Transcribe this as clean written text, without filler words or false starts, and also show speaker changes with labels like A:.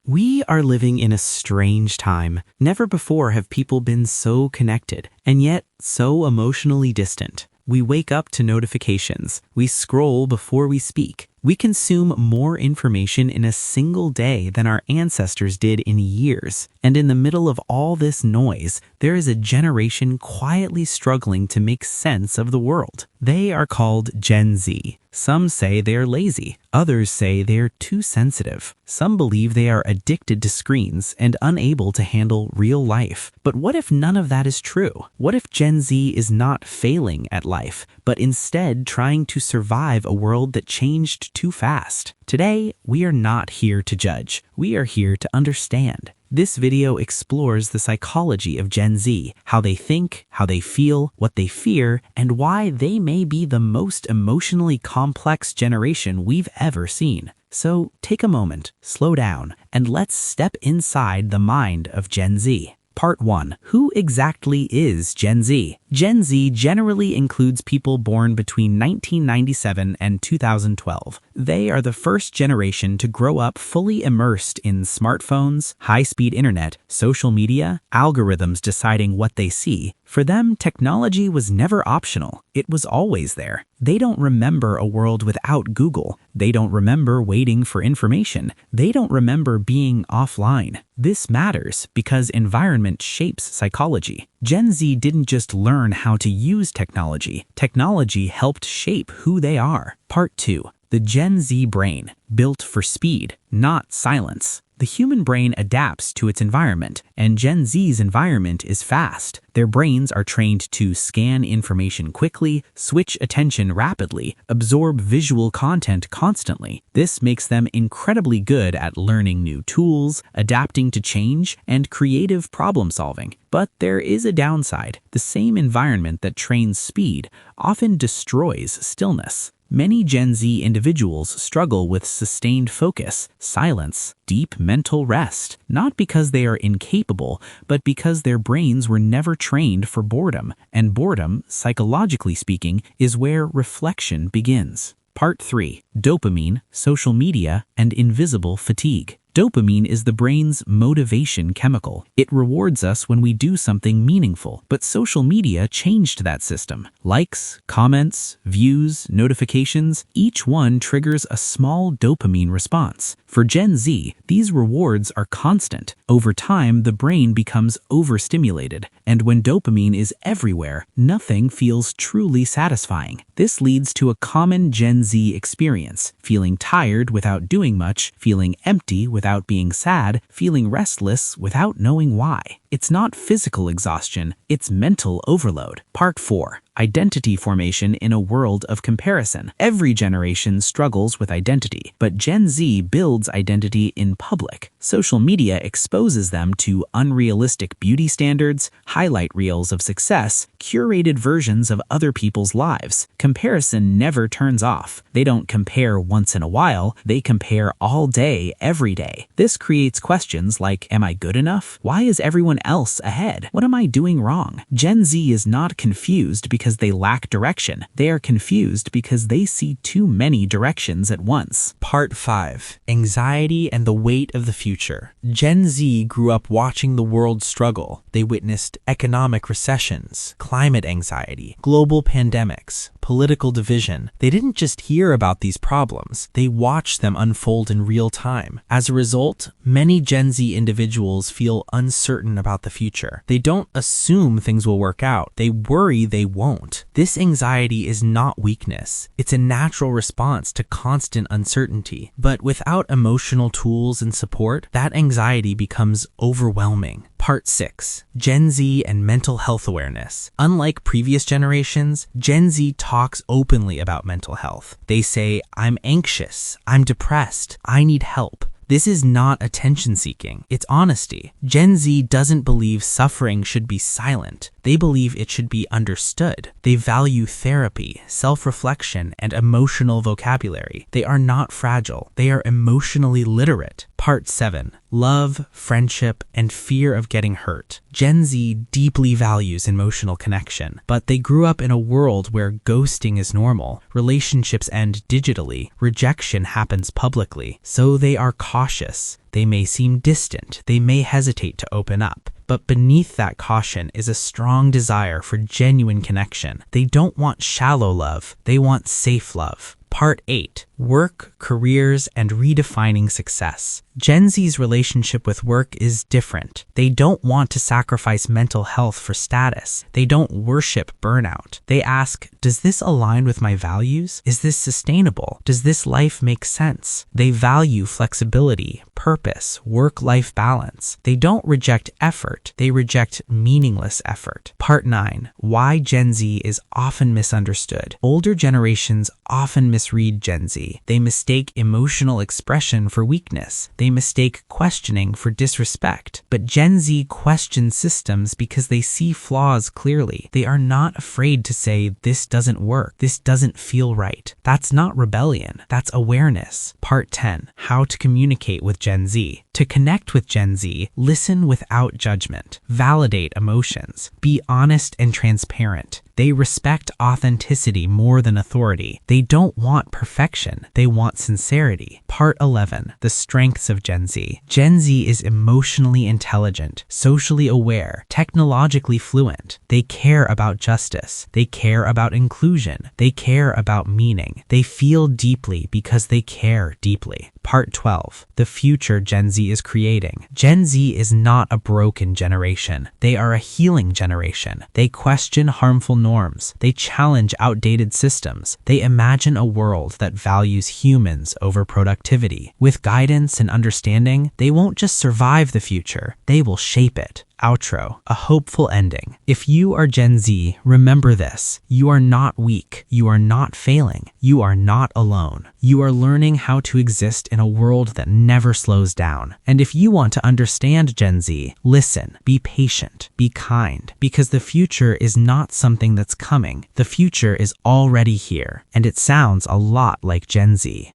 A: We are living in a strange time. Never before have people been so connected, and yet so emotionally distant. We wake up to notifications. We scroll before we speak. We consume more information in a single day than our ancestors did in years. And in the middle of all this noise, there is a generation quietly struggling to make sense of the world. They are called Gen Z. Some say they are lazy. Others say they are too sensitive. Some believe they are addicted to screens and unable to handle real life. But what if none of that is true? What if Gen Z is not failing at life, but instead trying to survive a world that changed too fast? Today, we are not here to judge. We are here to understand. This video explores the psychology of Gen Z, how they think, how they feel, what they fear, and why they may be the most emotionally complex generation we've ever seen. So take a moment, slow down, and let's step inside the mind of Gen Z. Part 1. Who exactly is Gen Z? Gen Z generally includes people born between 1997 and 2012. They are the first generation to grow up fully immersed in smartphones, high-speed internet, social media, algorithms deciding what they see. For them, technology was never optional. It was always there. They don't remember a world without Google. They don't remember waiting for information. They don't remember being offline. This matters because environment shapes psychology. Gen Z didn't just learn how to use technology. Technology helped shape who they are. Part 2. The Gen Z brain, built for speed, not silence. The human brain adapts to its environment, and Gen Z's environment is fast. Their brains are trained to scan information quickly, switch attention rapidly, absorb visual content constantly. This makes them incredibly good at learning new tools, adapting to change, and creative problem solving. But there is a downside. The same environment that trains speed often destroys stillness. Many Gen Z individuals struggle with sustained focus, silence, deep mental rest, not because they are incapable, but because their brains were never trained for boredom, and boredom, psychologically speaking, is where reflection begins. Part 3. Dopamine, social media, and invisible fatigue. Dopamine is the brain's motivation chemical. It rewards us when we do something meaningful, but social media changed that system. Likes, comments, views, notifications, each one triggers a small dopamine response. For Gen Z, these rewards are constant. Over time, the brain becomes overstimulated, and when dopamine is everywhere, nothing feels truly satisfying. This leads to a common Gen Z experience: feeling tired without doing much, feeling empty without being sad, feeling restless without knowing why. It's not physical exhaustion, it's mental overload. Part 4. Identity formation in a world of comparison. Every generation struggles with identity, but Gen Z builds identity in public. Social media exposes them to unrealistic beauty standards, highlight reels of success, curated versions of other people's lives. Comparison never turns off. They don't compare once in a while, they compare all day, every day. This creates questions like, am I good enough? Why is everyone else ahead? What am I doing wrong? Gen Z is not confused because they lack direction. They are confused because they see too many directions at once. Part 5. Anxiety and the weight of the future. Gen Z grew up watching the world struggle. They witnessed economic recessions, climate anxiety, global pandemics, political division. They didn't just hear about these problems, they watched them unfold in real time. As a result, many Gen Z individuals feel uncertain about the future. They don't assume things will work out, they worry they won't. This anxiety is not weakness, it's a natural response to constant uncertainty. But without emotional tools and support, that anxiety becomes overwhelming. Part 6. Gen Z and mental health awareness. Unlike previous generations, Gen Z talks openly about mental health. They say, I'm anxious, I'm depressed, I need help. This is not attention-seeking, it's honesty. Gen Z doesn't believe suffering should be silent. They believe it should be understood. They value therapy, self-reflection, and emotional vocabulary. They are not fragile. They are emotionally literate. Part 7. Love, friendship, and fear of getting hurt. Gen Z deeply values emotional connection, but they grew up in a world where ghosting is normal, relationships end digitally, rejection happens publicly, so they are cautious. They may seem distant. They may hesitate to open up. But beneath that caution is a strong desire for genuine connection. They don't want shallow love. They want safe love. Part 8. Work, careers, and redefining success. Gen Z's relationship with work is different. They don't want to sacrifice mental health for status. They don't worship burnout. They ask, does this align with my values? Is this sustainable? Does this life make sense? They value flexibility, purpose, work-life balance. They don't reject effort. They reject meaningless effort. Part 9. Why Gen Z is often misunderstood. Older generations often misread Gen Z. They mistake emotional expression for weakness. They mistake questioning for disrespect. But Gen Z questions systems because they see flaws clearly. They are not afraid to say, this doesn't work. This doesn't feel right. That's not rebellion. That's awareness. Part 10. How to communicate with Gen Z. To connect with Gen Z, listen without judgment. Validate emotions. Be honest and transparent. They respect authenticity more than authority. They don't want perfection. They want sincerity. Part 11. The strengths of Gen Z. Gen Z is emotionally intelligent, socially aware, technologically fluent. They care about justice. They care about inclusion. They care about meaning. They feel deeply because they care deeply. Part 12. The future Gen Z is creating. Gen Z is not a broken generation. They are a healing generation. They question harmful norms. They challenge outdated systems. They imagine a world that values humans over productivity. With guidance and understanding, they won't just survive the future, they will shape it. Outro. A hopeful ending. If you are Gen Z, remember this. You are not weak. You are not failing. You are not alone. You are learning how to exist in a world that never slows down. And if you want to understand Gen Z, listen, be patient, be kind, because the future is not something that's coming. The future is already here, and it sounds a lot like Gen Z.